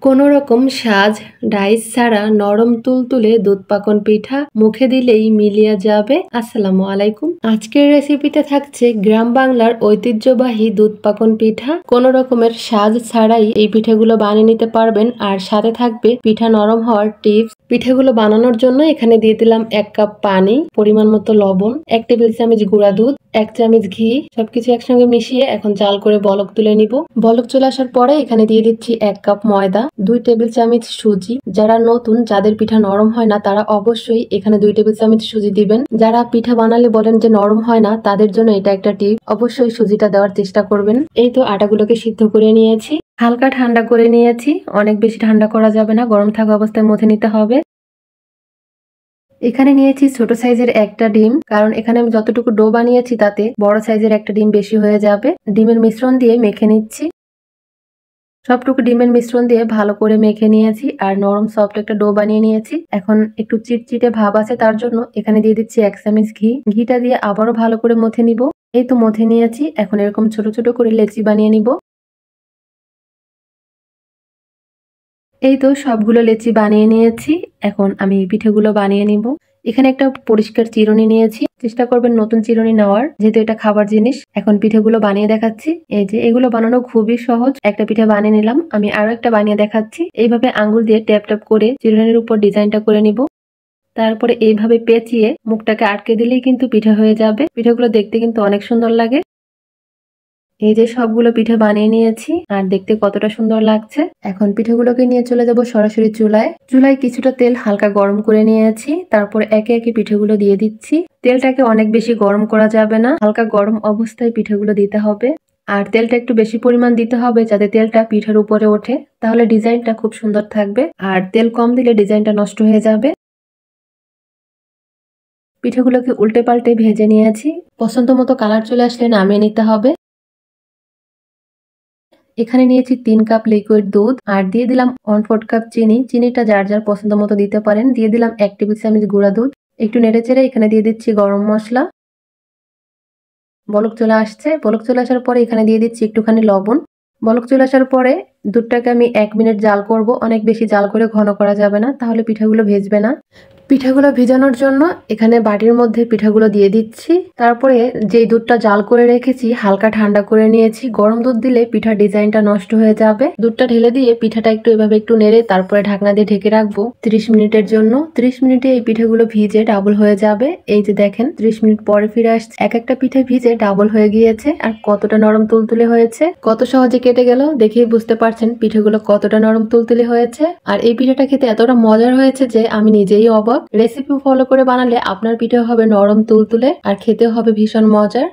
কোনো রকম সাজ ডাইস ছাড়া নরম তুলতুলে দুধ পাকন পিঠা মুখে দিলেই মিলিয়ে যাবে। আসসালামু আলাইকুম। আজকের রেসিপিতে থাকছে গ্রাম বাংলার ঐতিহ্যবাহী দুধ পাকন পিঠা। কোনো রকমের সাজ ছাড়াই এই পিঠাগুলো বানিয়ে নিতে পারবেন, আর সাথে থাকবে পিঠা নরম হওয়ার টিপস। পিঠাগুলো বানানোর জন্য এখানে দিয়ে দিলাম 1 কাপ পানি, পরিমাণ মতো লবণ, 1 টেবিল চামচ গুঁড়া দুধ, 1 চামচ ঘি। সবকিছু একসঙ্গে মিশিয়ে এখন জাল করে বলক তুলে নিব। বলক চলে আসার পরে এখানে দিয়ে দিচ্ছি 1 কাপ ময়দা, 2 টেবিল চামচ সুজি। যারা নতুন, যাদের পিঠা নরম হয় না, তারা অবশ্যই এখানে 2 টেবিল চামচ সুজি দিবেন। যারা পিঠা বানালে বলেন যে নরম হয় না, তাদের জন্য এটা একটা টিপ, অবশ্যই সুজিটা দেওয়ার চেষ্টা করবেন। এই তো আটাগুলোকে সিদ্ধ করে নিয়েছি, হালকা ঠান্ডা করে নিয়েছি। অনেক বেশি ঠান্ডা করা যাবে না, গরম থাকা অবস্থায় মথে নিতে হবে। এখানে নিয়েছি ছোট সাইজের একটা ডিম, কারণ এখানে আমি যতটুকু ডো বানিয়েছি তাতে বড় সাইজের একটা ডিম বেশি হয়ে যাবে। ডিমের মিশ্রণ দিয়ে মেখে নিচ্ছি। সবটুকু ডিমের মিশ্রণ দিয়ে ভালো করে মেখে নিয়েছি, আর নরম সফট একটা ডো বানিয়ে নিয়েছি। এখন একটু চিটচিটে ভাব আছে, তার জন্য এখানে দিয়ে দিচ্ছি 1 চামচ ঘি। ঘিটা দিয়ে আবারও ভালো করে মথে নিব। এই তো মথে নিয়েছি। এখন এরকম ছোট ছোট করে লেচি বানিয়ে নিব। এই তো সবগুলো লেচি বানিয়ে নিয়েছি। এখন আমি পিঠেগুলো বানিয়ে নিব। এখানে একটা পরিষ্কার চিরুনি নিয়েছি, চেষ্টা করবেন নতুন চিরুনি নেওয়ার, যেহেতু এটা খাবার জিনিস। এখন পিঠেগুলো বানিয়ে দেখাচ্ছি। এই যে এগুলো বানানো খুবই সহজ। একটা পিঠে বানিয়ে নিলাম, আমি আরো একটা বানিয়ে দেখাচ্ছি। এইভাবে আঙ্গুল দিয়ে ট্যাপ ট্যাপ করে চিরুনির উপর ডিজাইনটা করে নিব। তারপরে এইভাবে পেঁচিয়ে মুখটাকে আটকে দিলেই কিন্তু পিঠে হয়ে যাবে। পিঠেগুলো দেখতে কিন্তু অনেক সুন্দর লাগে। এই যে সবগুলো পিঠে বানিয়ে নিয়েছি, আর দেখতে কতটা সুন্দর লাগছে। এখন পিঠেগুলোকে নিয়ে চলে যাব সরাসরি চুলায়। চুলায় কিছুটা তেল হালকা গরম করে নিয়েছি, তারপর একে একে পিঠেগুলো দিয়ে দিচ্ছি। তেলটাকে অনেক বেশি গরম করা যাবে না, হালকা গরম অবস্থায় পিঠেগুলো দিতে হবে। আর তেলটা একটু বেশি পরিমাণ দিতে হবে, যাতে তেলটা পিঠের উপরে ওঠে, তাহলে ডিজাইনটা খুব সুন্দর থাকবে। আর তেল কম দিলে ডিজাইনটা নষ্ট হয়ে যাবে। পিঠেগুলোকে উল্টে পাল্টে ভেজে নিয়েছি। পছন্দ মতো কালার চলে আসলে নামিয়ে নিতে হবে। এখানে নিয়েছি 3 কাপ লিকুইড দুধ, আর দিয়ে দিলাম 1/4 কাপ চিনি। চিনিটা যার যার পছন্দ মতো দিতে পারেন। দিয়ে দিলাম 1 টেবিল চামচ গুঁড়া দুধ। একটু নেড়ে চেড়ে এখানে দিয়ে দিচ্ছি গরম মশলা। বলক চলে আসছে। বলক চলে আসার পরে এখানে দিয়ে দিচ্ছি একটুখানি লবণ। বলক চলে আসার পরে দুধটাকে আমি 1 মিনিট জাল করব। অনেক বেশি জাল করে ঘন করা যাবে না, তাহলে পিঠাগুলো ভেজবে না। পিঠাগুলো ভিজানোর জন্য এখানে বাটির মধ্যে পিঠাগুলো দিয়ে দিচ্ছি। তারপরে যেই দুধটা জাল করে রেখেছি হালকা ঠান্ডা করে নিয়েছি। গরম দুধ দিলে পিঠার ডিজাইনটা নষ্ট হয়ে যাবে। দুধটা ঢেলে দিয়ে পিঠাটা এভাবে একটু নেড়ে তারপরে ঢাকনা দিয়ে ঢেকে রাখবো 30 মিনিটের জন্য। 30 মিনিটে এই পিঠাগুলো ভিজে ডাবল হয়ে যাবে। এই যে দেখেন 30 মিনিট পরে ফিরে আসছে, এক একটা পিঠে ভিজে ডাবল হয়ে গিয়েছে। আর কতটা নরম তুলতুলে হয়েছে, কত সহজে কেটে গেল। দেখেই বুঝতে পারছেন পিঠেগুলো কতটা নরম তুলতুলে হয়েছে। আর এই পিঠাটা খেতে এতটা মজার হয়েছে যে আমি নিজেই অবাক। রেসিপি ফলো করে বানালে আপনার পিঠে হবে নরম তুলতুলে, আর খেতে হবে ভীষণ মজার।